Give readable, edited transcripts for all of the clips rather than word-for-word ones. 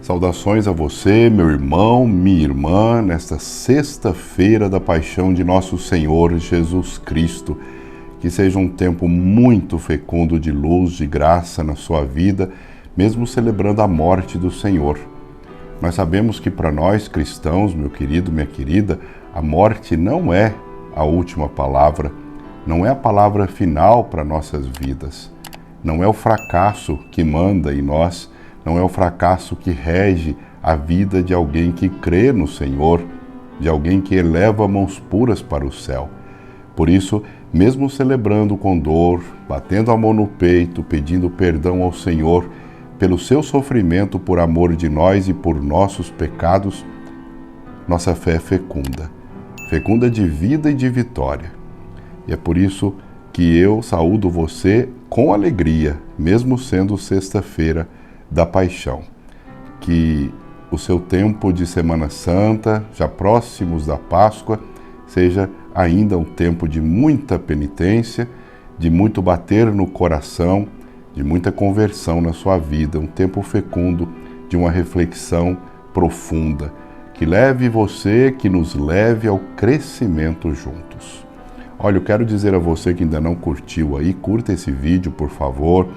Saudações a você, meu irmão, minha irmã, nesta sexta-feira da paixão de nosso Senhor Jesus Cristo. Que seja um tempo muito fecundo de luz, de graça na sua vida, mesmo celebrando a morte do Senhor. Nós sabemos que para nós cristãos, meu querido, minha querida, a morte não é a última palavra, não é a palavra final para nossas vidas. Não é o fracasso que manda em nós, não é o fracasso que rege a vida de alguém que crê no Senhor, de alguém que eleva mãos puras para o céu. Por isso, mesmo celebrando com dor, batendo a mão no peito, pedindo perdão ao Senhor pelo seu sofrimento por amor de nós e por nossos pecados, nossa fé é fecunda, fecunda de vida e de vitória. E é por isso que eu saúdo você com alegria, mesmo sendo sexta-feira da paixão. Que o seu tempo de Semana Santa, já próximos da Páscoa, seja ainda um tempo de muita penitência, de muito bater no coração, de muita conversão na sua vida, um tempo fecundo de uma reflexão profunda, que leve você, que nos leve ao crescimento juntos. Olha, eu quero dizer a você que ainda não curtiu aí, curta esse vídeo, por favor.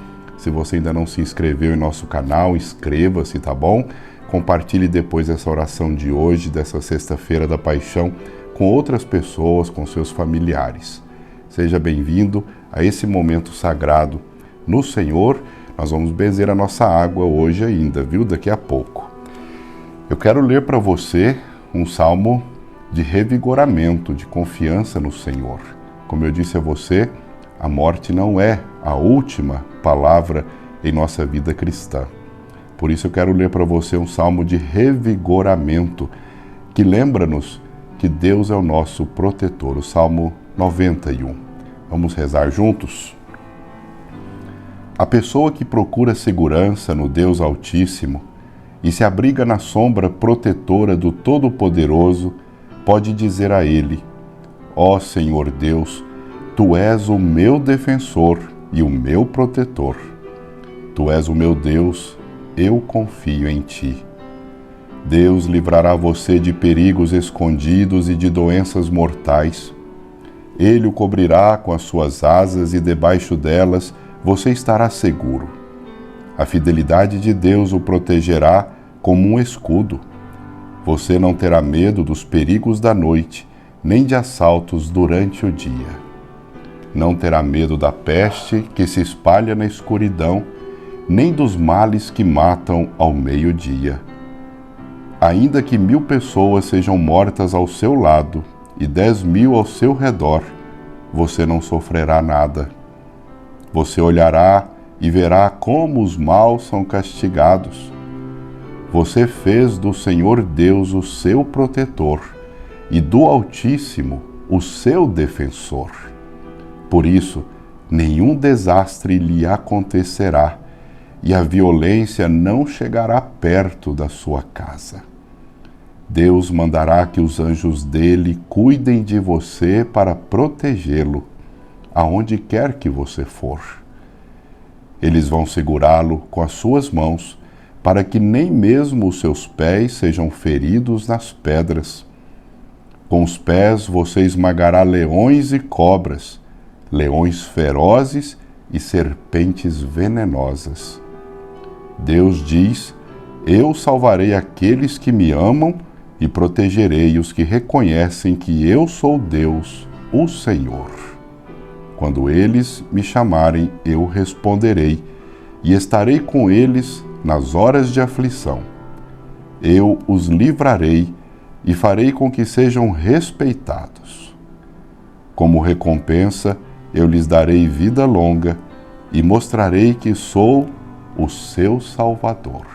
Se você ainda não se inscreveu em nosso canal, inscreva-se, tá bom? Compartilhe depois essa oração de hoje, dessa sexta-feira da paixão, com outras pessoas, com seus familiares. Seja bem-vindo a esse momento sagrado no Senhor. Nós vamos benzer a nossa água hoje ainda, viu? Daqui a pouco. Eu quero ler para você um salmo de revigoramento, de confiança no Senhor. Como eu disse a você, a morte não é a última palavra em nossa vida cristã. Por isso eu quero ler para você um salmo de revigoramento, que lembra-nos que Deus é o nosso protetor, o Salmo 91. Vamos rezar juntos? A pessoa que procura segurança no Deus Altíssimo e se abriga na sombra protetora do Todo-Poderoso, pode dizer a Ele: ó Senhor Deus, Tu és o meu defensor e o meu protetor. Tu és o meu Deus, eu confio em Ti. Deus livrará você de perigos escondidos e de doenças mortais. Ele o cobrirá com as suas asas e debaixo delas você estará seguro. A fidelidade de Deus o protegerá como um escudo. Você não terá medo dos perigos da noite, nem de assaltos durante o dia. Não terá medo da peste que se espalha na escuridão, nem dos males que matam ao meio-dia. Ainda que 1000 pessoas sejam mortas ao seu lado e 10.000 ao seu redor, você não sofrerá nada. Você olhará e verá como os maus são castigados. Você fez do Senhor Deus o seu protetor e do Altíssimo o seu defensor. Por isso, nenhum desastre lhe acontecerá e a violência não chegará perto da sua casa. Deus mandará que os anjos dele cuidem de você para protegê-lo, aonde quer que você for. Eles vão segurá-lo com as suas mãos, para que nem mesmo os seus pés sejam feridos nas pedras. Com os pés você esmagará leões e cobras, leões ferozes e serpentes venenosas. Deus diz: eu salvarei aqueles que me amam e protegerei os que reconhecem que eu sou Deus, o Senhor. Quando eles me chamarem, eu responderei, e estarei com eles nas horas de aflição. Eu os livrarei e farei com que sejam respeitados. Como recompensa, eu lhes darei vida longa e mostrarei que sou o seu Salvador.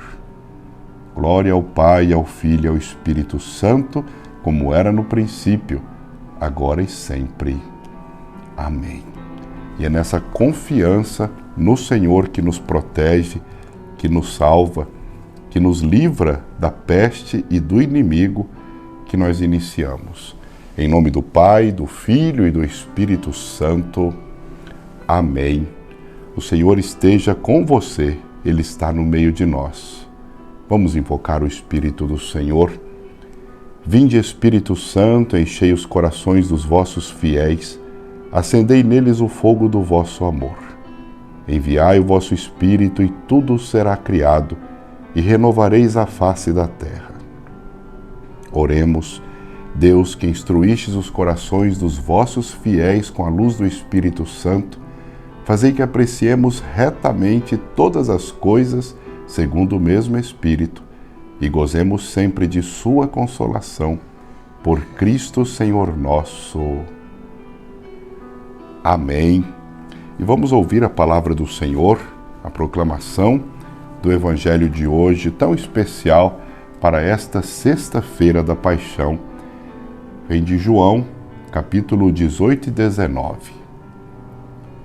Glória ao Pai, ao Filho e ao Espírito Santo, como era no princípio, agora e sempre. Amém. E é nessa confiança no Senhor que nos protege, que nos salva, que nos livra da peste e do inimigo, que nós iniciamos. Em nome do Pai, do Filho e do Espírito Santo. Amém. O Senhor esteja com você, Ele está no meio de nós. Vamos invocar o Espírito do Senhor. Vinde, Espírito Santo, enchei os corações dos vossos fiéis, acendei neles o fogo do vosso amor. Enviai o vosso Espírito e tudo será criado, e renovareis a face da terra. Oremos, Deus, que instruístes os corações dos vossos fiéis com a luz do Espírito Santo, fazei que apreciemos retamente todas as coisas segundo o mesmo Espírito, e gozemos sempre de sua consolação, por Cristo Senhor nosso. Amém. E vamos ouvir a palavra do Senhor, a proclamação do Evangelho de hoje, tão especial para esta sexta-feira da Paixão. Vem de João, capítulo 18 e 19.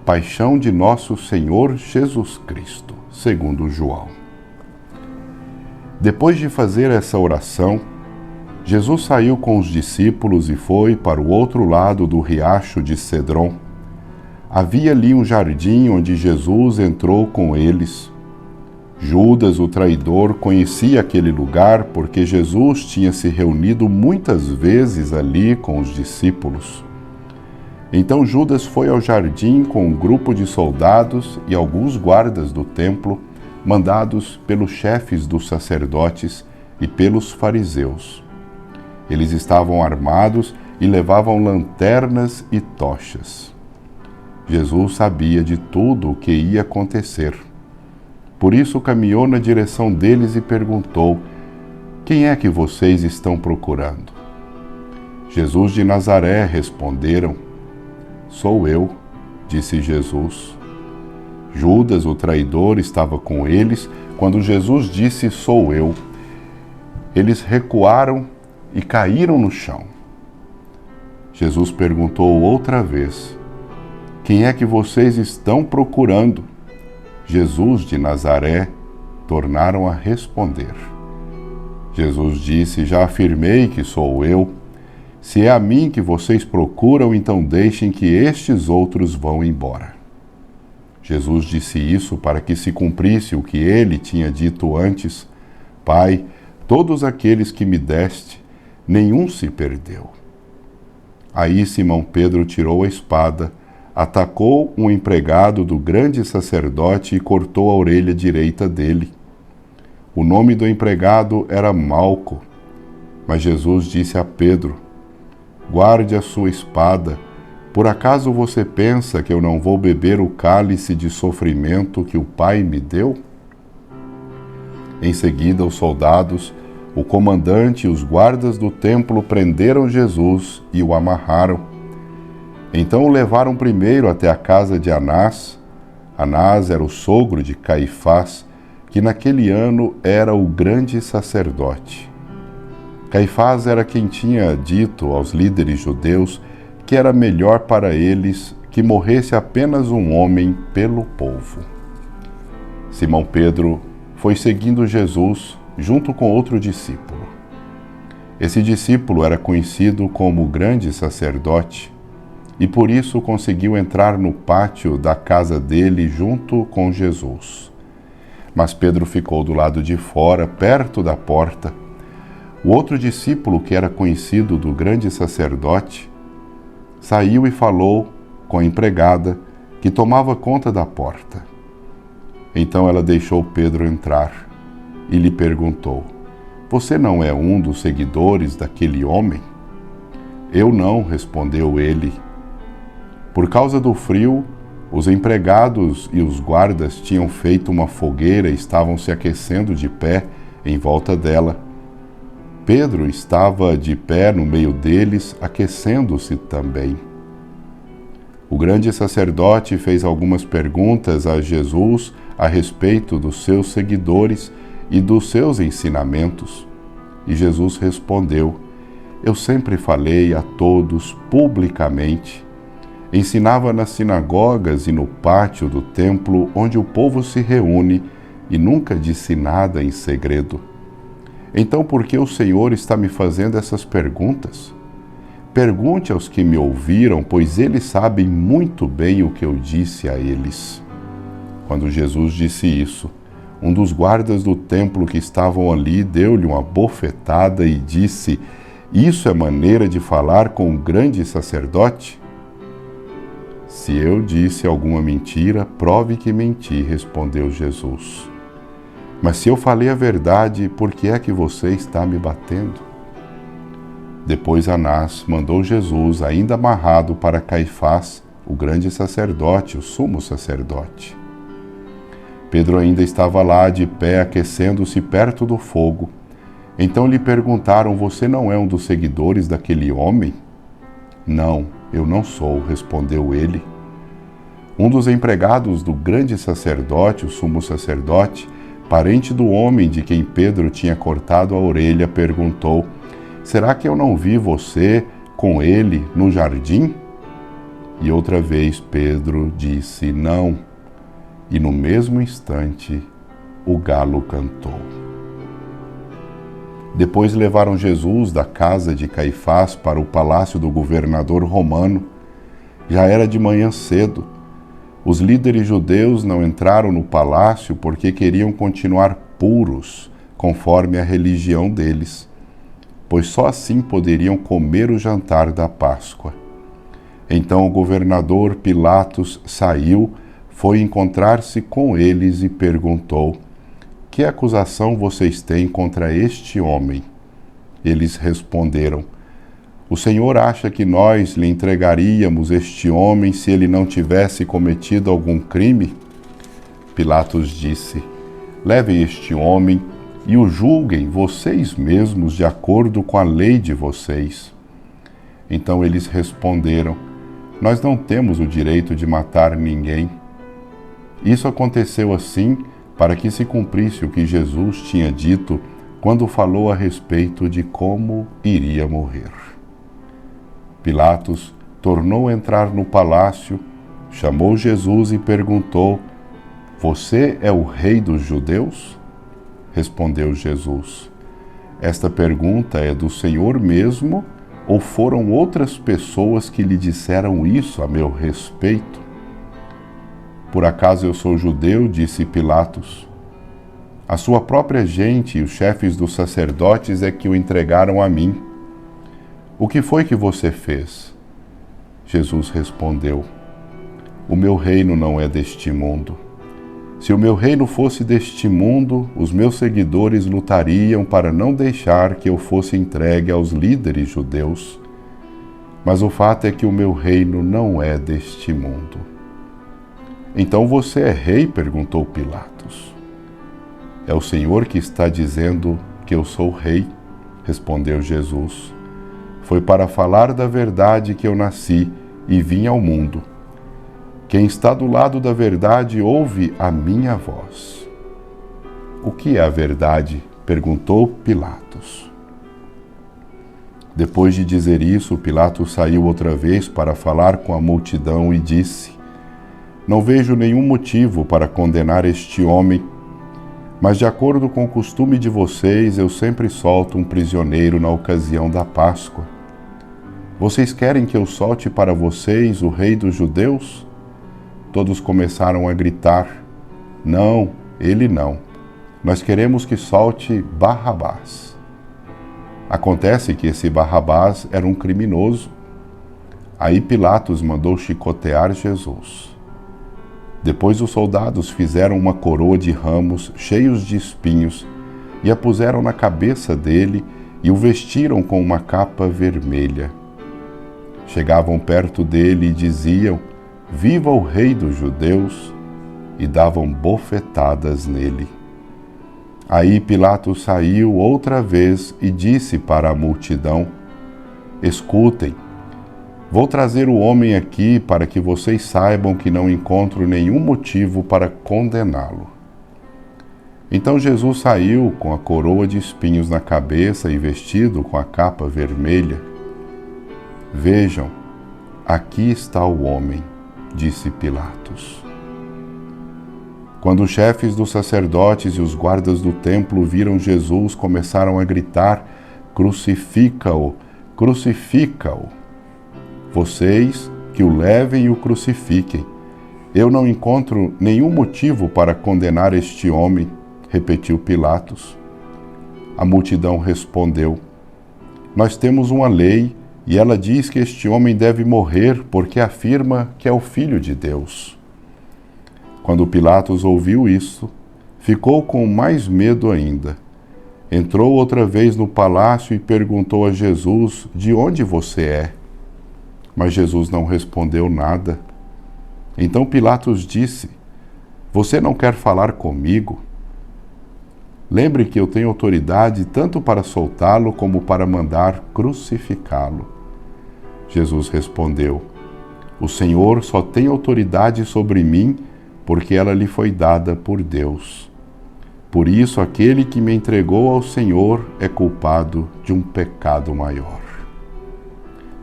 Paixão de nosso Senhor Jesus Cristo, segundo João. Depois de fazer essa oração, Jesus saiu com os discípulos e foi para o outro lado do riacho de Cedron. Havia ali um jardim onde Jesus entrou com eles. Judas, o traidor, conhecia aquele lugar porque Jesus tinha se reunido muitas vezes ali com os discípulos. Então Judas foi ao jardim com um grupo de soldados e alguns guardas do templo, mandados pelos chefes dos sacerdotes e pelos fariseus. Eles estavam armados e levavam lanternas e tochas. Jesus sabia de tudo o que ia acontecer. Por isso caminhou na direção deles e perguntou: "Quem é que vocês estão procurando?" "Jesus de Nazaré", responderam. "Sou eu", disse Jesus. Judas, o traidor, estava com eles quando Jesus disse: "Sou eu". Eles recuaram e caíram no chão. Jesus perguntou outra vez: "Quem é que vocês estão procurando?" "Jesus de Nazaré", tornaram a responder. Jesus disse: "Já afirmei que sou eu. Se é a mim que vocês procuram, então deixem que estes outros vão embora." Jesus disse isso para que se cumprisse o que ele tinha dito antes: "Pai, todos aqueles que me deste, nenhum se perdeu." Aí Simão Pedro tirou a espada, atacou um empregado do grande sacerdote e cortou a orelha direita dele. O nome do empregado era Malco. Mas Jesus disse a Pedro: "Guarde a sua espada. Por acaso você pensa que eu não vou beber o cálice de sofrimento que o Pai me deu?" Em seguida, os soldados, o comandante e os guardas do templo prenderam Jesus e o amarraram. Então o levaram primeiro até a casa de Anás. Anás era o sogro de Caifás, que naquele ano era o grande sacerdote. Caifás era quem tinha dito aos líderes judeus que era melhor para eles que morresse apenas um homem pelo povo. Simão Pedro foi seguindo Jesus junto com outro discípulo. Esse discípulo era conhecido como o grande sacerdote e por isso conseguiu entrar no pátio da casa dele junto com Jesus. Mas Pedro ficou do lado de fora, perto da porta. O outro discípulo, que era conhecido do grande sacerdote, saiu e falou com a empregada que tomava conta da porta. Então ela deixou Pedro entrar e lhe perguntou: "Você não é um dos seguidores daquele homem?" "Eu não", respondeu ele. Por causa do frio, os empregados e os guardas tinham feito uma fogueira e estavam se aquecendo de pé em volta dela. Pedro estava de pé no meio deles, aquecendo-se também. O grande sacerdote fez algumas perguntas a Jesus a respeito dos seus seguidores e dos seus ensinamentos. E Jesus respondeu: "Eu sempre falei a todos publicamente. Ensinava nas sinagogas e no pátio do templo onde o povo se reúne e nunca disse nada em segredo. Então por que o Senhor está me fazendo essas perguntas? Pergunte aos que me ouviram, pois eles sabem muito bem o que eu disse a eles." Quando Jesus disse isso, Um dos guardas do templo que estavam ali deu-lhe uma bofetada e disse: "Isso é maneira de falar com o grande sacerdote?" "Se eu disse alguma mentira, prove que menti", respondeu Jesus. "Mas se eu falei a verdade, por que é que você está me batendo?" Depois Anás mandou Jesus, ainda amarrado, para Caifás, o grande sacerdote, o sumo sacerdote. Pedro ainda estava lá de pé, aquecendo-se perto do fogo. Então lhe perguntaram: "Você não é um dos seguidores daquele homem?" "Não, eu não sou", respondeu ele. Um dos empregados do grande sacerdote, o sumo sacerdote, parente do homem de quem Pedro tinha cortado a orelha, perguntou: "Será que eu não vi você com ele no jardim?" E outra vez Pedro disse: "Não." E no mesmo instante o galo cantou. Depois levaram Jesus da casa de Caifás para o palácio do governador romano. Já era de manhã cedo. Os líderes judeus não entraram no palácio porque queriam continuar puros, conforme a religião deles, pois só assim poderiam comer o jantar da Páscoa. Então o governador Pilatos saiu, foi encontrar-se com eles e perguntou: "Que acusação vocês têm contra este homem?" Eles responderam: "O Senhor acha que nós lhe entregaríamos este homem se ele não tivesse cometido algum crime?" Pilatos disse: "Levem este homem e o julguem vocês mesmos de acordo com a lei de vocês." Então eles responderam: "Nós não temos o direito de matar ninguém." Isso aconteceu assim para que se cumprisse o que Jesus tinha dito quando falou a respeito de como iria morrer. Pilatos tornou a entrar no palácio, chamou Jesus e perguntou: "Você é o rei dos judeus?" Respondeu Jesus: "Esta pergunta é do Senhor mesmo, ou foram outras pessoas que lhe disseram isso a meu respeito?" "Por acaso eu sou judeu?", disse Pilatos. "A sua própria gente e os chefes dos sacerdotes é que o entregaram a mim. O que foi que você fez?" Jesus respondeu: "O meu reino não é deste mundo. Se o meu reino fosse deste mundo, os meus seguidores lutariam para não deixar que eu fosse entregue aos líderes judeus. Mas o fato é que o meu reino não é deste mundo." "Então você é rei?", perguntou Pilatos. "É o Senhor que está dizendo que eu sou rei", respondeu Jesus. "Foi para falar da verdade que eu nasci e vim ao mundo. Quem está do lado da verdade ouve a minha voz." "O que é a verdade?", perguntou Pilatos. Depois de dizer isso, Pilatos saiu outra vez para falar com a multidão e disse: "Não vejo nenhum motivo para condenar este homem, mas de acordo com o costume de vocês, eu sempre solto um prisioneiro na ocasião da Páscoa. Vocês querem que eu solte para vocês o rei dos judeus?" Todos começaram a gritar: "Não, ele não. Nós queremos que solte Barrabás." Acontece que esse Barrabás era um criminoso. Aí Pilatos mandou chicotear Jesus. Depois os soldados fizeram uma coroa de ramos cheios de espinhos e a puseram na cabeça dele e o vestiram com uma capa vermelha. Chegavam perto dele e diziam: "Viva o rei dos judeus!" e davam bofetadas nele. Aí Pilatos saiu outra vez e disse para a multidão: "Escutem, vou trazer o homem aqui para que vocês saibam que não encontro nenhum motivo para condená-lo." Então Jesus saiu com a coroa de espinhos na cabeça e vestido com a capa vermelha. "Vejam, aqui está o homem", disse Pilatos. Quando os chefes dos sacerdotes e os guardas do templo viram Jesus, começaram a gritar: "Crucifica-o! Crucifica-o! Vocês que o levem e o crucifiquem. Eu não encontro nenhum motivo para condenar este homem. repetiu Pilatos. A multidão respondeu: Nós temos uma lei e ela diz que este homem deve morrer porque afirma que é o Filho de Deus. Quando Pilatos ouviu isso, ficou com mais medo ainda. Entrou outra vez no palácio e perguntou a Jesus: De onde você é? Mas Jesus não respondeu nada. Então Pilatos disse: Você não quer falar comigo? Lembre que eu tenho autoridade tanto para soltá-lo como para mandar crucificá-lo. Jesus respondeu: O Senhor só tem autoridade sobre mim porque ela lhe foi dada por Deus. Por isso, aquele que me entregou ao Senhor é culpado de um pecado maior.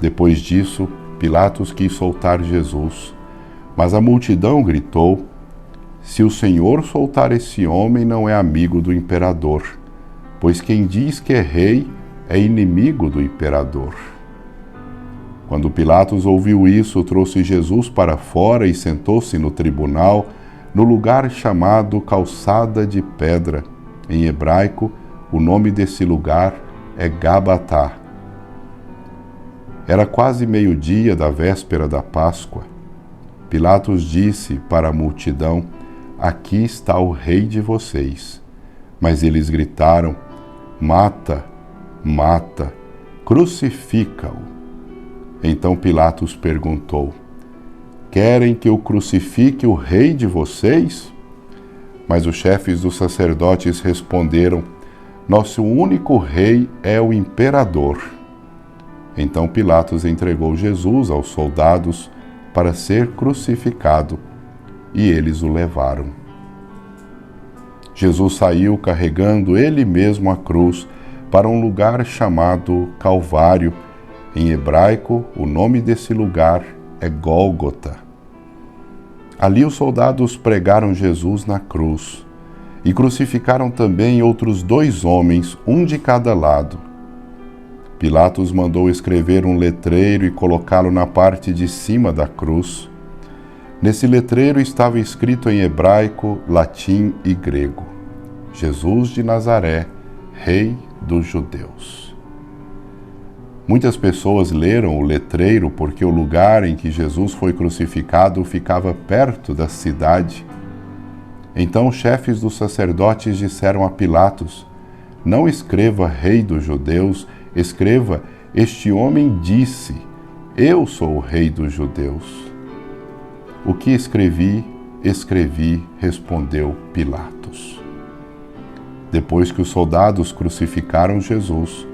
Depois disso, Pilatos quis soltar Jesus, mas a multidão gritou: Se o Senhor soltar esse homem, não é amigo do imperador, pois quem diz que é rei é inimigo do imperador. Quando Pilatos ouviu isso, trouxe Jesus para fora e sentou-se no tribunal, no lugar chamado Calçada de Pedra. Em hebraico, o nome desse lugar é Gabatá. Era quase meio-dia da véspera da Páscoa. Pilatos disse para a multidão: Aqui está o rei de vocês. Mas eles gritaram: Mata, mata, crucifica-o. Então Pilatos perguntou: Querem que eu crucifique o rei de vocês? Mas os chefes dos sacerdotes responderam: Nosso único rei é o imperador. Então Pilatos entregou Jesus aos soldados para ser crucificado, e eles o levaram. Jesus saiu carregando ele mesmo a cruz para um lugar chamado Calvário. Em hebraico, o nome desse lugar é Gólgota. Ali os soldados pregaram Jesus na cruz e crucificaram também outros 2 homens, um de cada lado. Pilatos mandou escrever um letreiro e colocá-lo na parte de cima da cruz. Nesse letreiro estava escrito em hebraico, latim e grego: Jesus de Nazaré, Rei dos Judeus. Muitas pessoas leram o letreiro porque o lugar em que Jesus foi crucificado ficava perto da cidade. Então os chefes dos sacerdotes disseram a Pilatos: Não escreva Rei dos Judeus, escreva: Este homem disse: Eu sou o Rei dos Judeus. O que escrevi, escrevi, respondeu Pilatos. Depois que os soldados crucificaram Jesus,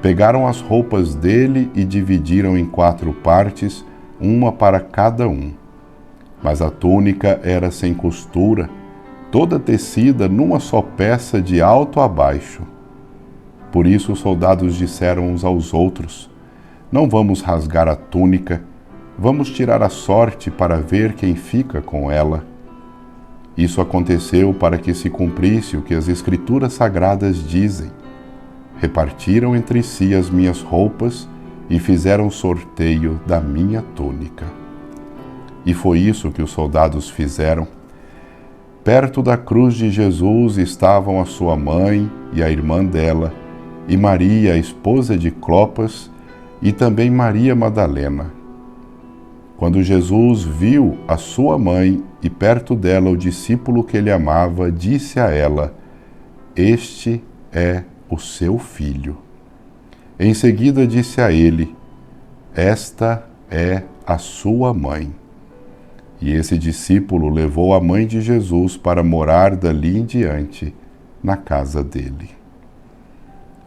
pegaram as roupas dele e dividiram em 4 partes, uma para cada um. Mas a túnica era sem costura, toda tecida numa só peça de alto a baixo. Por isso os soldados disseram uns aos outros: Não vamos rasgar a túnica, vamos tirar a sorte para ver quem fica com ela. Isso aconteceu para que se cumprisse o que as Escrituras Sagradas dizem: Repartiram entre si as minhas roupas e fizeram sorteio da minha túnica. E foi isso que os soldados fizeram. Perto da cruz de Jesus estavam a sua mãe e a irmã dela, e Maria, a esposa de Clopas, e também Maria Madalena. Quando Jesus viu a sua mãe e perto dela o discípulo que ele amava, disse a ela: Este é o seu filho. Em seguida disse a ele: Esta é a sua mãe. E esse discípulo levou a mãe de Jesus para morar dali em diante na casa dele.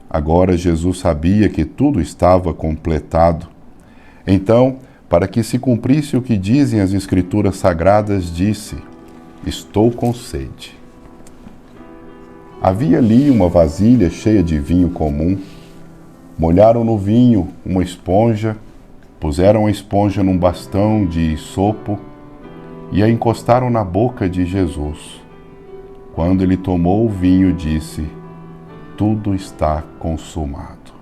Agora Jesus sabia que tudo estava completado. Então, para que se cumprisse o que dizem as Escrituras Sagradas, disse: Estou com sede. Havia ali uma vasilha cheia de vinho comum. Molharam no vinho uma esponja, puseram a esponja num bastão de isopo e a encostaram na boca de Jesus. Quando ele tomou o vinho, disse: Tudo está consumado.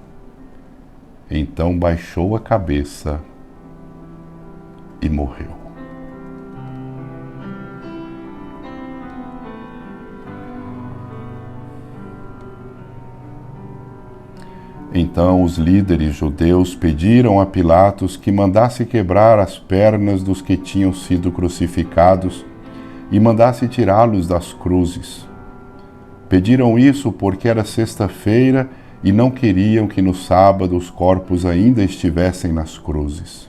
Então baixou a cabeça e morreu. Então os líderes judeus pediram a Pilatos que mandasse quebrar as pernas dos que tinham sido crucificados e mandasse tirá-los das cruzes. Pediram isso porque era sexta-feira e não queriam que no sábado os corpos ainda estivessem nas cruzes.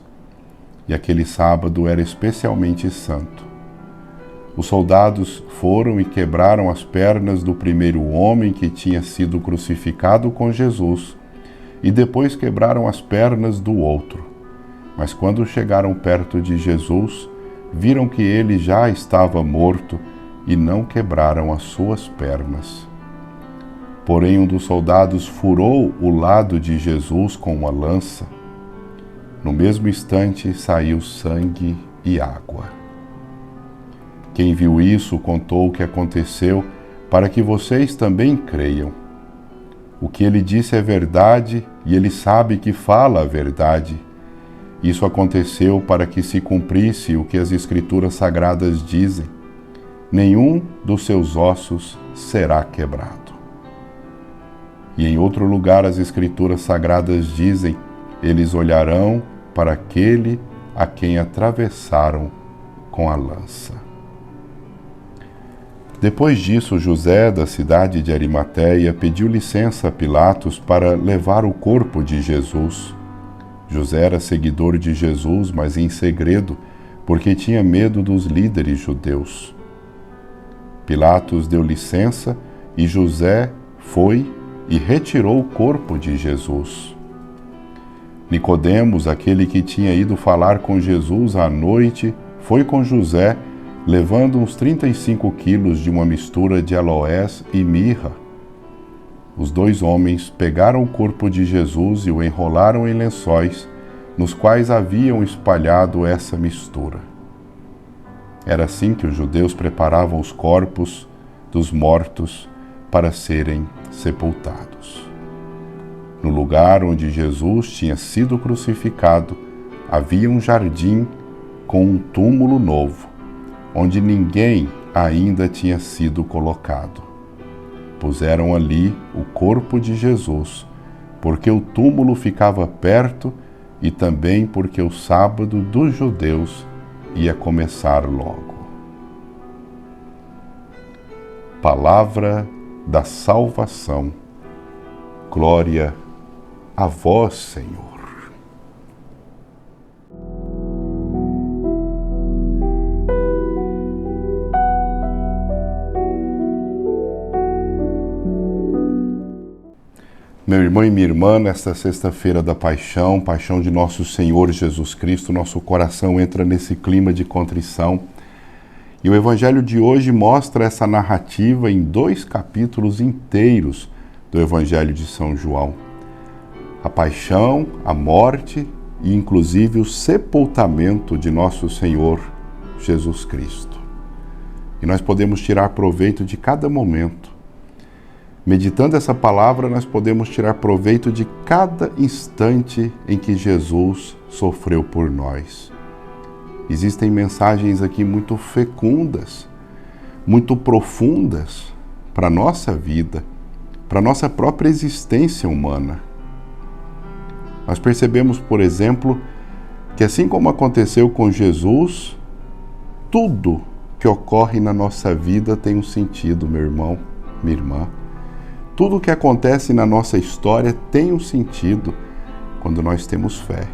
E aquele sábado era especialmente santo. Os soldados foram e quebraram as pernas do primeiro homem que tinha sido crucificado com Jesus, e depois quebraram as pernas do outro. Mas quando chegaram perto de Jesus, viram que ele já estava morto e não quebraram as suas pernas. Porém, um dos soldados furou o lado de Jesus com uma lança. No mesmo instante, saiu sangue e água. Quem viu isso contou o que aconteceu para que vocês também creiam. O que ele disse é verdade e ele sabe que fala a verdade. Isso aconteceu para que se cumprisse o que as Escrituras Sagradas dizem: nenhum dos seus ossos será quebrado. E em outro lugar as Escrituras Sagradas dizem: eles olharão para aquele a quem atravessaram com a lança. Depois disso, José, da cidade de Arimateia, pediu licença a Pilatos para levar o corpo de Jesus. José era seguidor de Jesus, mas em segredo, porque tinha medo dos líderes judeus. Pilatos deu licença e José foi e retirou o corpo de Jesus. Nicodemos, aquele que tinha ido falar com Jesus à noite, foi com José, levando uns 35 quilos de uma mistura de aloés e mirra. Os dois homens pegaram o corpo de Jesus e o enrolaram em lençóis, nos quais haviam espalhado essa mistura. Era assim que os judeus preparavam os corpos dos mortos para serem sepultados. No lugar onde Jesus tinha sido crucificado, havia um jardim com um túmulo novo, onde ninguém ainda tinha sido colocado. Puseram ali o corpo de Jesus, porque o túmulo ficava perto e também porque o sábado dos judeus ia começar logo. Palavra da salvação. Glória a vós, Senhor. Meu irmão e minha irmã, nesta sexta-feira da paixão de nosso Senhor Jesus Cristo, nosso coração entra nesse clima de contrição. E o Evangelho de hoje mostra essa narrativa em 2 capítulos inteiros do Evangelho de São João. A paixão, a morte e inclusive o sepultamento de nosso Senhor Jesus Cristo. E nós podemos tirar proveito de cada momento. Meditando essa palavra, nós podemos tirar proveito de cada instante em que Jesus sofreu por nós. Existem mensagens aqui muito fecundas, muito profundas para a nossa vida, para a nossa própria existência humana. Nós percebemos, por exemplo, que assim como aconteceu com Jesus, tudo que ocorre na nossa vida tem um sentido, meu irmão, minha irmã. Tudo o que acontece na nossa história tem um sentido quando nós temos fé.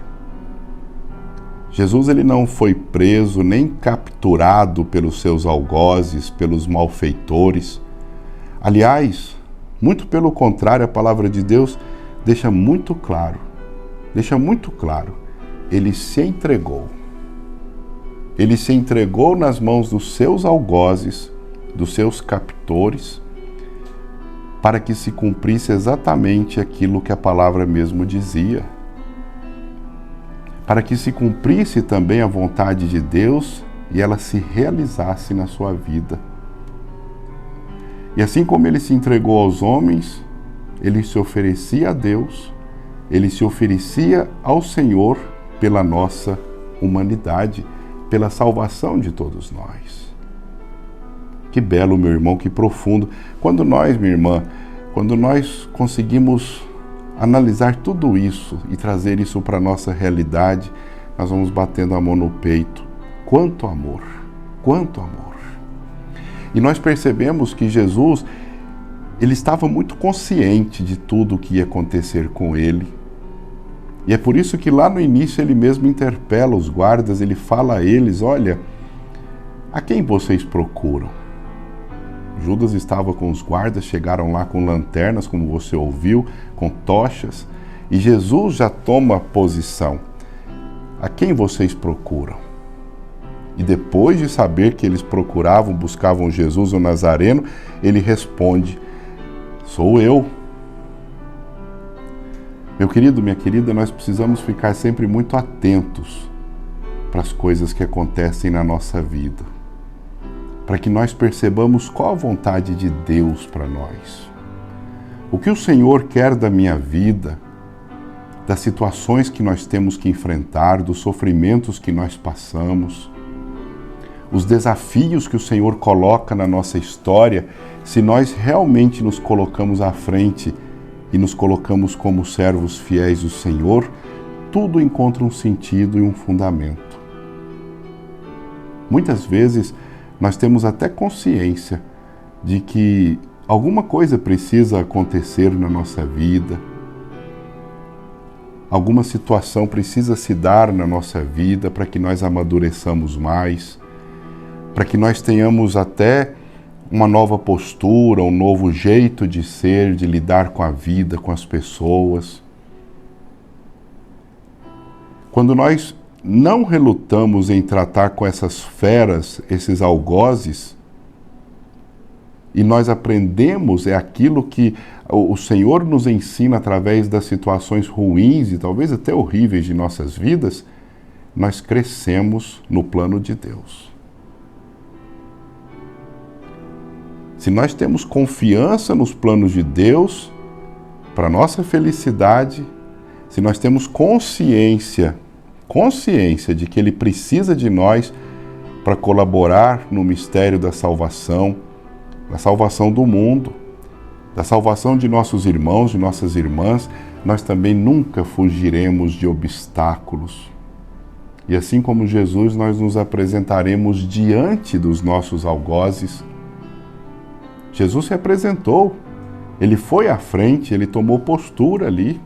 Jesus ele não foi preso nem capturado pelos seus algozes, pelos malfeitores. Aliás, muito pelo contrário, a palavra de Deus deixa muito claro, ele se entregou. Ele se entregou nas mãos dos seus algozes, dos seus captores, para que se cumprisse exatamente aquilo que a palavra mesmo dizia. Para que se cumprisse também a vontade de Deus e ela se realizasse na sua vida. E assim como ele se entregou aos homens, ele se oferecia a Deus, ele se oferecia ao Senhor pela nossa humanidade, pela salvação de todos nós. Que belo, meu irmão, que profundo. Quando nós, minha irmã, quando nós conseguimos analisar tudo isso e trazer isso para a nossa realidade, nós vamos batendo a mão no peito. Quanto amor! Quanto amor! E nós percebemos que Jesus, ele estava muito consciente de tudo o que ia acontecer com ele. E é por isso que lá no início ele mesmo interpela os guardas, ele fala a eles, olha, a quem vocês procuram? Judas estava com os guardas, chegaram lá com lanternas, como você ouviu, com tochas, e Jesus já toma posição. A quem vocês procuram? E depois de saber que eles buscavam Jesus, o Nazareno, ele responde, sou eu. Meu querido, minha querida, nós precisamos ficar sempre muito atentos para as coisas que acontecem na nossa vida, para que nós percebamos qual a vontade de Deus para nós. O que o Senhor quer da minha vida, das situações que nós temos que enfrentar, dos sofrimentos que nós passamos, os desafios que o Senhor coloca na nossa história, se nós realmente nos colocamos à frente e nos colocamos como servos fiéis do Senhor, tudo encontra um sentido e um fundamento. Muitas vezes nós temos até consciência de que alguma coisa precisa acontecer na nossa vida, alguma situação precisa se dar na nossa vida para que nós amadureçamos mais, para que nós tenhamos até uma nova postura, um novo jeito de ser, de lidar com a vida, com as pessoas. Quando nós não relutamos em tratar com essas feras, esses algozes, e nós aprendemos, é aquilo que o Senhor nos ensina através das situações ruins e talvez até horríveis de nossas vidas, nós crescemos no plano de Deus. Se nós temos confiança nos planos de Deus, para nossa felicidade, se nós temos consciência de que Ele precisa de nós para colaborar no mistério da salvação do mundo, da salvação de nossos irmãos, de nossas irmãs, nós também nunca fugiremos de obstáculos. E assim como Jesus, nós nos apresentaremos diante dos nossos algozes. Jesus se apresentou, ele foi à frente, ele tomou postura ali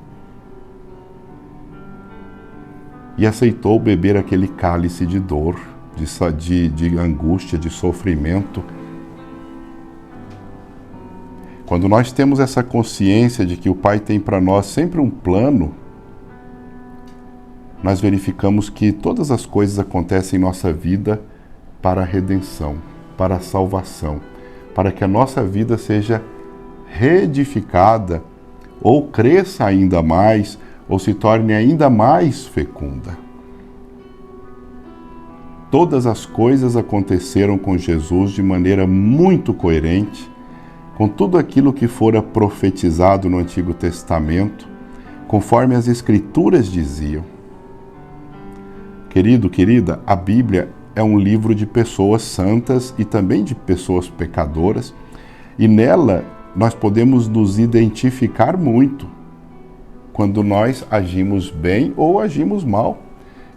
e aceitou beber aquele cálice de dor, de angústia, de sofrimento. Quando nós temos essa consciência de que o Pai tem para nós sempre um plano, nós verificamos que todas as coisas acontecem em nossa vida para a redenção, para a salvação, para que a nossa vida seja reedificada, ou cresça ainda mais, ou se torne ainda mais fecunda. Todas as coisas aconteceram com Jesus de maneira muito coerente, com tudo aquilo que fora profetizado no Antigo Testamento, conforme as Escrituras diziam. Querido, querida, a Bíblia é um livro de pessoas santas e também de pessoas pecadoras, e nela nós podemos nos identificar muito quando nós agimos bem ou agimos mal.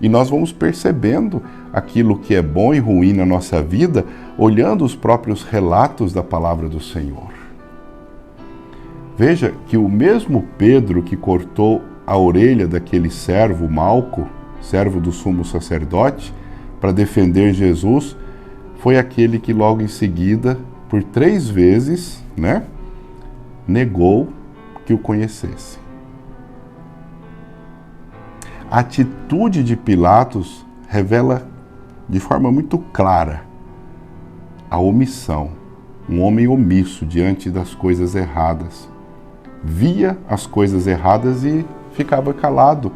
E nós vamos percebendo aquilo que é bom e ruim na nossa vida, olhando os próprios relatos da palavra do Senhor. Veja que o mesmo Pedro que cortou a orelha daquele servo Malco, servo do sumo sacerdote, para defender Jesus, foi aquele que logo em seguida, por 3 vezes, negou que o conhecesse. A atitude de Pilatos revela de forma muito clara a omissão, um homem omisso diante das coisas erradas. Via as coisas erradas e ficava calado.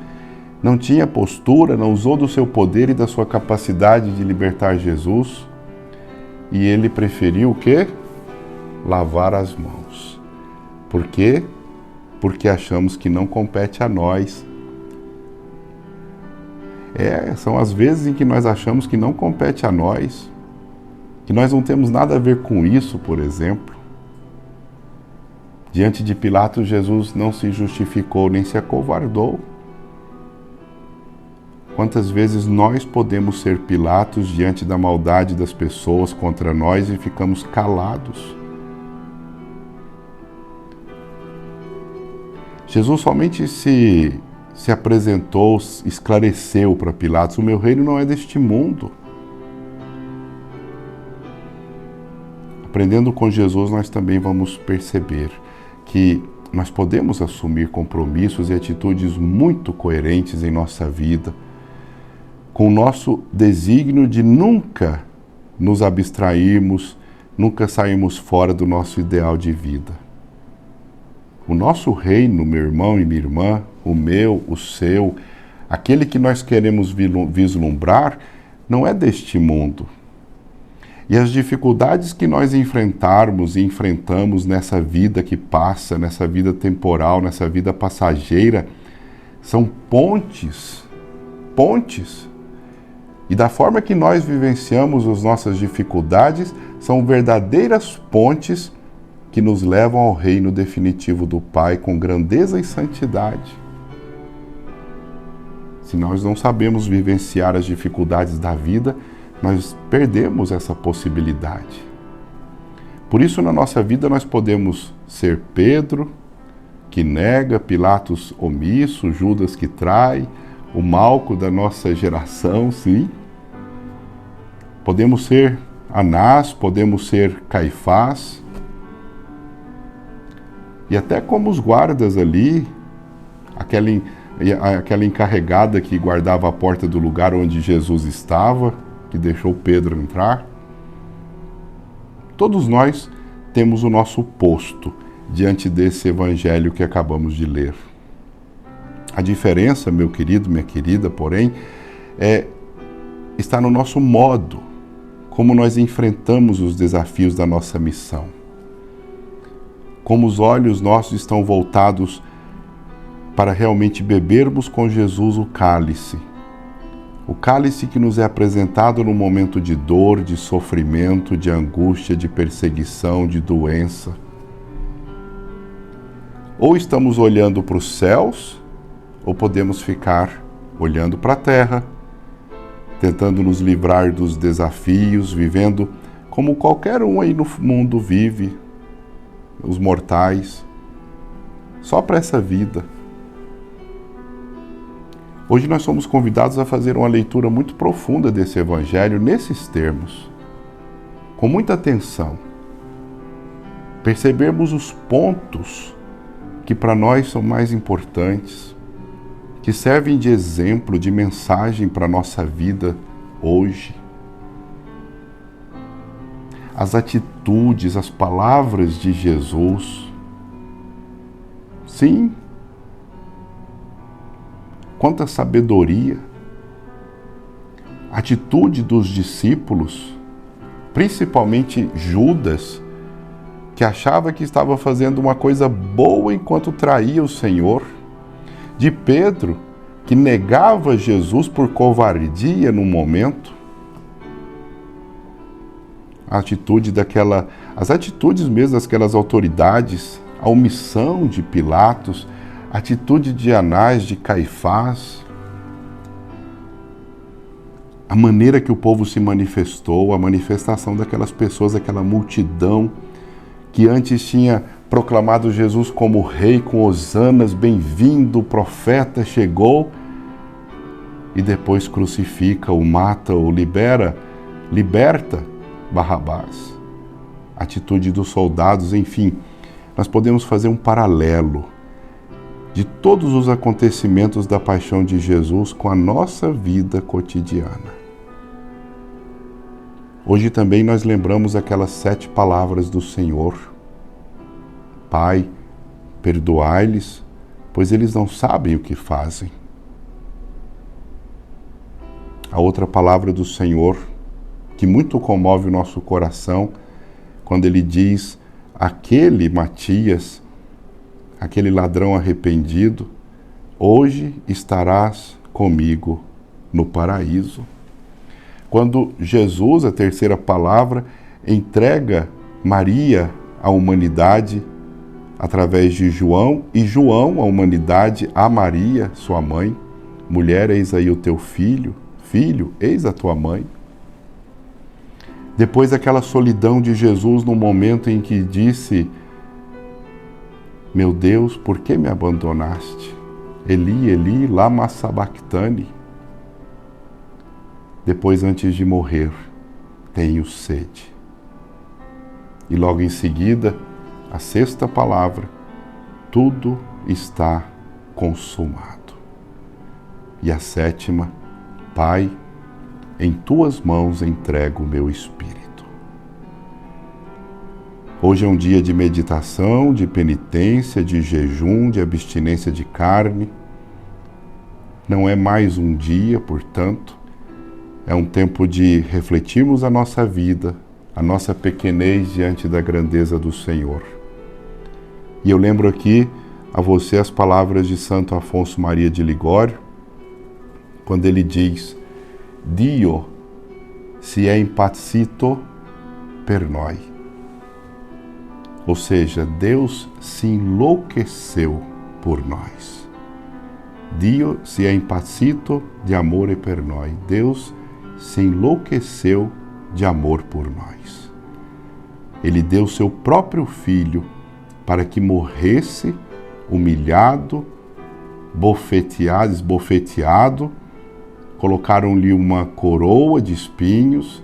Não tinha postura, não usou do seu poder e da sua capacidade de libertar Jesus. E ele preferiu o quê? Lavar as mãos. Por quê? Porque achamos que não compete a nós. São as vezes em que nós achamos que não compete a nós, que nós não temos nada a ver com isso, por exemplo. Diante de Pilatos, Jesus não se justificou nem se acovardou. Quantas vezes nós podemos ser Pilatos diante da maldade das pessoas contra nós e ficamos calados? Jesus somente se apresentou, esclareceu para Pilatos: o meu reino não é deste mundo. Aprendendo com Jesus, nós também vamos perceber que nós podemos assumir compromissos e atitudes muito coerentes em nossa vida, com o nosso desígnio de nunca nos abstrairmos, nunca sairmos fora do nosso ideal de vida. O nosso reino, meu irmão e minha irmã, o meu, o seu, aquele que nós queremos vislumbrar, não é deste mundo. E as dificuldades que nós enfrentarmos e enfrentamos nessa vida que passa, nessa vida temporal, nessa vida passageira, são pontes. E da forma que nós vivenciamos as nossas dificuldades, são verdadeiras pontes que nos levam ao reino definitivo do Pai com grandeza e santidade. Se nós não sabemos vivenciar as dificuldades da vida, nós perdemos essa possibilidade. Por isso, na nossa vida, nós podemos ser Pedro, que nega, Pilatos omisso, Judas que trai, o Malco da nossa geração, sim. Podemos ser Anás, podemos ser Caifás. E até como os guardas ali, aquela encarregada que guardava a porta do lugar onde Jesus estava, que deixou Pedro entrar. Todos nós temos o nosso posto diante desse evangelho que acabamos de ler. A diferença, meu querido, minha querida, porém, está no nosso modo, como nós enfrentamos os desafios da nossa missão. Como os olhos nossos estão voltados para realmente bebermos com Jesus o cálice que nos é apresentado no momento de dor, de sofrimento, de angústia, de perseguição, de doença. Ou estamos olhando para os céus, ou podemos ficar olhando para a terra, tentando nos livrar dos desafios, vivendo como qualquer um aí no mundo vive, os mortais, só para essa vida. Hoje nós somos convidados a fazer uma leitura muito profunda desse evangelho nesses termos, com muita atenção, percebermos os pontos que para nós são mais importantes, que servem de exemplo, de mensagem para a nossa vida hoje. As atitudes, as palavras de Jesus. Sim, quanta sabedoria. A atitude dos discípulos, principalmente Judas, que achava que estava fazendo uma coisa boa enquanto traía o Senhor. De Pedro, que negava Jesus por covardia no momento. As atitudes mesmo daquelas autoridades, a omissão de Pilatos, a atitude de Anás, de Caifás, a maneira que o povo se manifestou, a manifestação daquelas pessoas, aquela multidão que antes tinha proclamado Jesus como rei com hosanas, bem-vindo, o profeta chegou, e depois crucifica, o mata, o liberta Barrabás. Atitude dos soldados, enfim, nós podemos fazer um paralelo de todos os acontecimentos da paixão de Jesus com a nossa vida cotidiana. Hoje também nós lembramos aquelas 7 palavras do Senhor. Pai, perdoai-lhes, pois eles não sabem o que fazem. A outra palavra do Senhor, que muito comove o nosso coração, quando ele diz: aquele Matias, aquele ladrão arrependido, hoje estarás comigo no paraíso. Quando Jesus, a terceira palavra, entrega Maria à humanidade, através de João, e João, a humanidade, a Maria, sua mãe. Mulher, eis aí o teu filho. Filho, eis a tua mãe. Depois aquela solidão de Jesus no momento em que disse: meu Deus, por que me abandonaste? Eli, Eli, lama sabachthani. Depois, antes de morrer, tenho sede. E logo em seguida, a sexta palavra: tudo está consumado. E a sétima: Pai, em tuas mãos entrego o meu espírito. Hoje é um dia de meditação, de penitência, de jejum, de abstinência de carne. Não é mais um dia, portanto, é um tempo de refletirmos a nossa vida, a nossa pequenez diante da grandeza do Senhor. E eu lembro aqui a você as palavras de Santo Afonso Maria de Ligório, quando ele diz: Dio si è impazzito per noi. Ou seja, Deus se enlouqueceu por nós. Dio si è impazzito de amore per noi. Deus se enlouqueceu de amor por nós. Ele deu seu próprio Filho para que morresse humilhado, esbofeteado. Colocaram-lhe uma coroa de espinhos,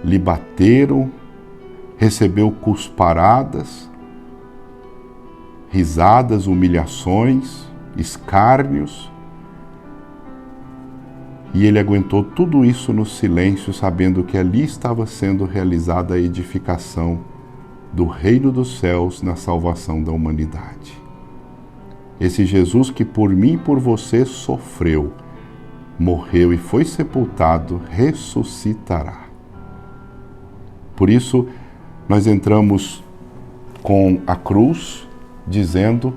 lhe bateram, recebeu cusparadas, risadas, humilhações, escárnios. E ele aguentou tudo isso no silêncio, sabendo que ali estava sendo realizada a edificação do reino dos céus na salvação da humanidade. Esse Jesus que por mim e por você sofreu, morreu e foi sepultado, ressuscitará. Por isso, nós entramos com a cruz, dizendo: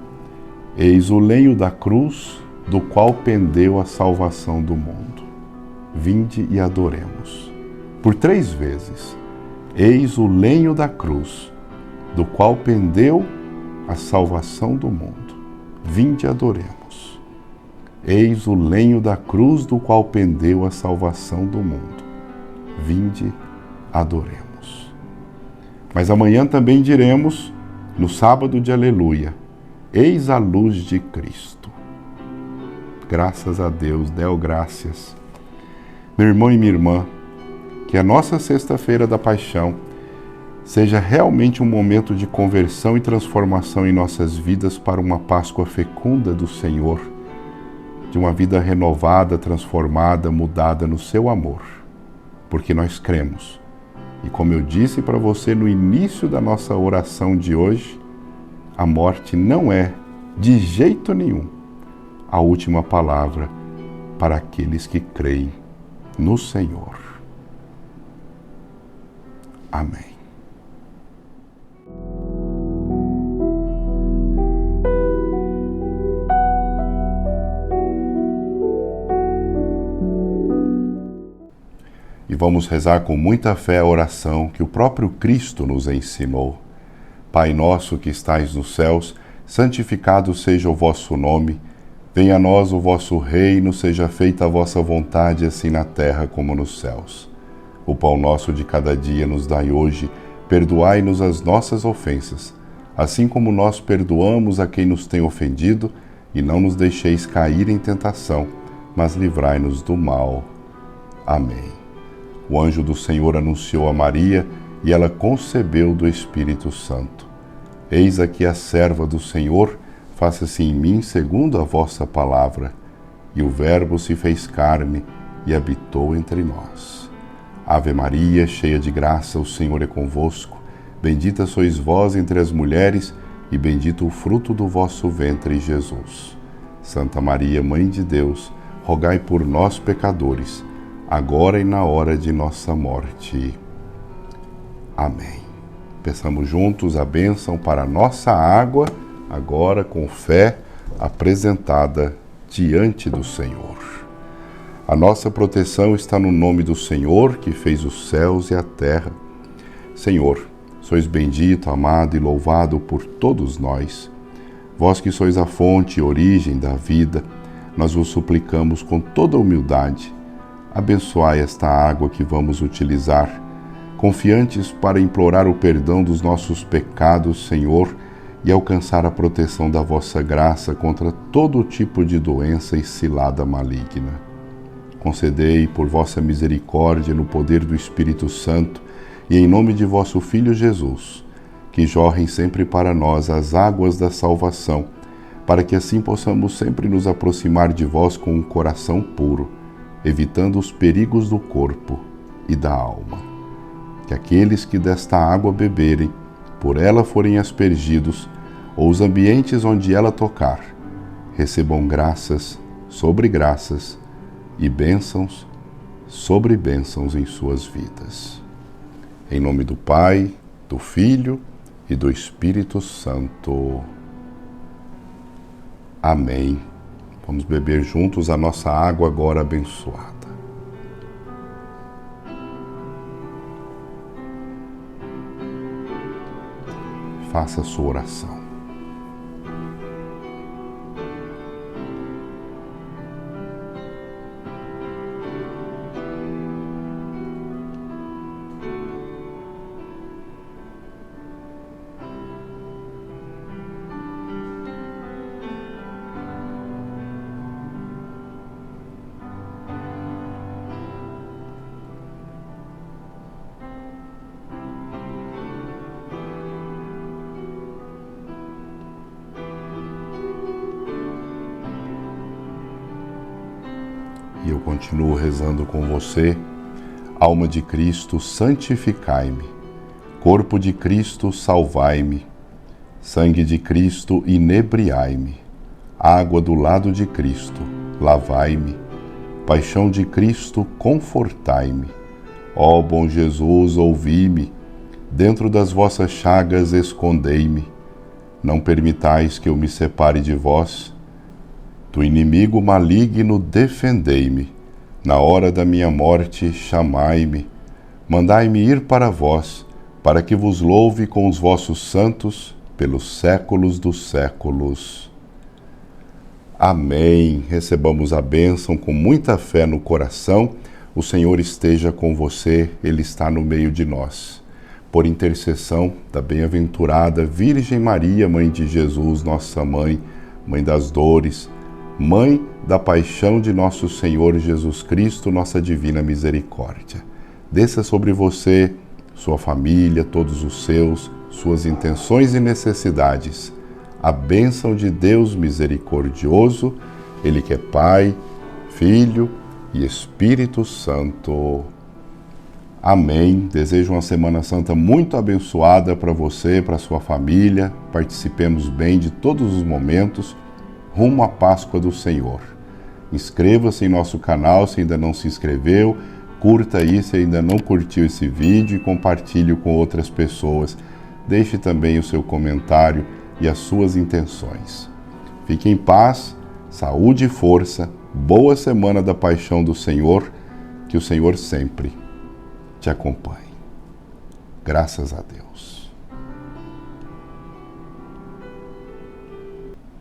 eis o lenho da cruz, do qual pendeu a salvação do mundo. Vinde e adoremos. Por 3 vezes. Eis o lenho da cruz, do qual pendeu a salvação do mundo. Vinde e adoremos. Eis o lenho da cruz, do qual pendeu a salvação do mundo. Vinde, adoremos. Mas amanhã também diremos, no sábado de Aleluia: eis a luz de Cristo. Graças a Deus, deu graças. Meu irmão e minha irmã, que a nossa sexta-feira da Paixão seja realmente um momento de conversão e transformação em nossas vidas para uma Páscoa fecunda do Senhor, de uma vida renovada, transformada, mudada no seu amor, porque nós cremos. E como eu disse para você no início da nossa oração de hoje, a morte não é, de jeito nenhum, a última palavra para aqueles que creem no Senhor. Amém. E vamos rezar com muita fé a oração que o próprio Cristo nos ensinou. Pai nosso que estais nos céus, santificado seja o vosso nome. Venha a nós o vosso reino, seja feita a vossa vontade, assim na terra como nos céus. O pão nosso de cada dia nos dai hoje, perdoai-nos as nossas ofensas, assim como nós perdoamos a quem nos tem ofendido, e não nos deixeis cair em tentação, mas livrai-nos do mal. Amém. O anjo do Senhor anunciou a Maria, e ela concebeu do Espírito Santo. Eis aqui a serva do Senhor, faça-se em mim segundo a vossa palavra. E o Verbo se fez carne e habitou entre nós. Ave Maria, cheia de graça, o Senhor é convosco. Bendita sois vós entre as mulheres, e bendito o fruto do vosso ventre, Jesus. Santa Maria, Mãe de Deus, rogai por nós, pecadores, agora e na hora de nossa morte. Amém. Peçamos juntos a bênção para a nossa água, agora com fé apresentada diante do Senhor. A nossa proteção está no nome do Senhor, que fez os céus e a terra. Senhor, Sois bendito, amado e louvado por todos nós. Vós que sois a fonte e origem da vida, nós vos suplicamos com toda humildade, abençoai esta água que vamos utilizar, confiantes para implorar o perdão dos nossos pecados, Senhor, e alcançar a proteção da vossa graça contra todo tipo de doença e cilada maligna. Concedei, por vossa misericórdia, no poder do Espírito Santo, e em nome de vosso Filho Jesus, que jorrem sempre para nós as águas da salvação, para que assim possamos sempre nos aproximar de vós com um coração puro, evitando os perigos do corpo e da alma. Que aqueles que desta água beberem, por ela forem aspergidos, ou os ambientes onde ela tocar, recebam graças sobre graças e bênçãos sobre bênçãos em suas vidas. Em nome do Pai, do Filho e do Espírito Santo. Amém. Vamos beber juntos a nossa água agora abençoada. Faça a sua oração. E eu continuo rezando com você. Alma de Cristo, santificai-me. Corpo de Cristo, salvai-me. Sangue de Cristo, inebriai-me. Água do lado de Cristo, lavai-me. Paixão de Cristo, confortai-me. Ó bom Jesus, ouvi-me. Dentro das vossas chagas, escondei-me. Não permitais que eu me separe de vós. Do inimigo maligno defendei-me, na hora da minha morte chamai-me, mandai-me ir para vós, para que vos louve com os vossos santos pelos séculos dos séculos. Amém. Recebamos a bênção com muita fé no coração. O Senhor esteja com você, Ele está no meio de nós. Por intercessão da bem-aventurada Virgem Maria, Mãe de Jesus, nossa Mãe, Mãe das dores, Mãe da paixão de nosso Senhor Jesus Cristo, nossa divina misericórdia. Desça sobre você, sua família, todos os seus, suas intenções e necessidades, a bênção de Deus misericordioso, Ele que é Pai, Filho e Espírito Santo. Amém. Desejo uma Semana Santa muito abençoada para você, para sua família. Participemos bem de todos os momentos, rumo à Páscoa do Senhor. Inscreva-se em nosso canal se ainda não se inscreveu, curta aí se ainda não curtiu esse vídeo e compartilhe com outras pessoas. Deixe também o seu comentário e as suas intenções. Fique em paz, saúde e força, boa Semana da Paixão do Senhor, que o Senhor sempre te acompanhe. Graças a Deus.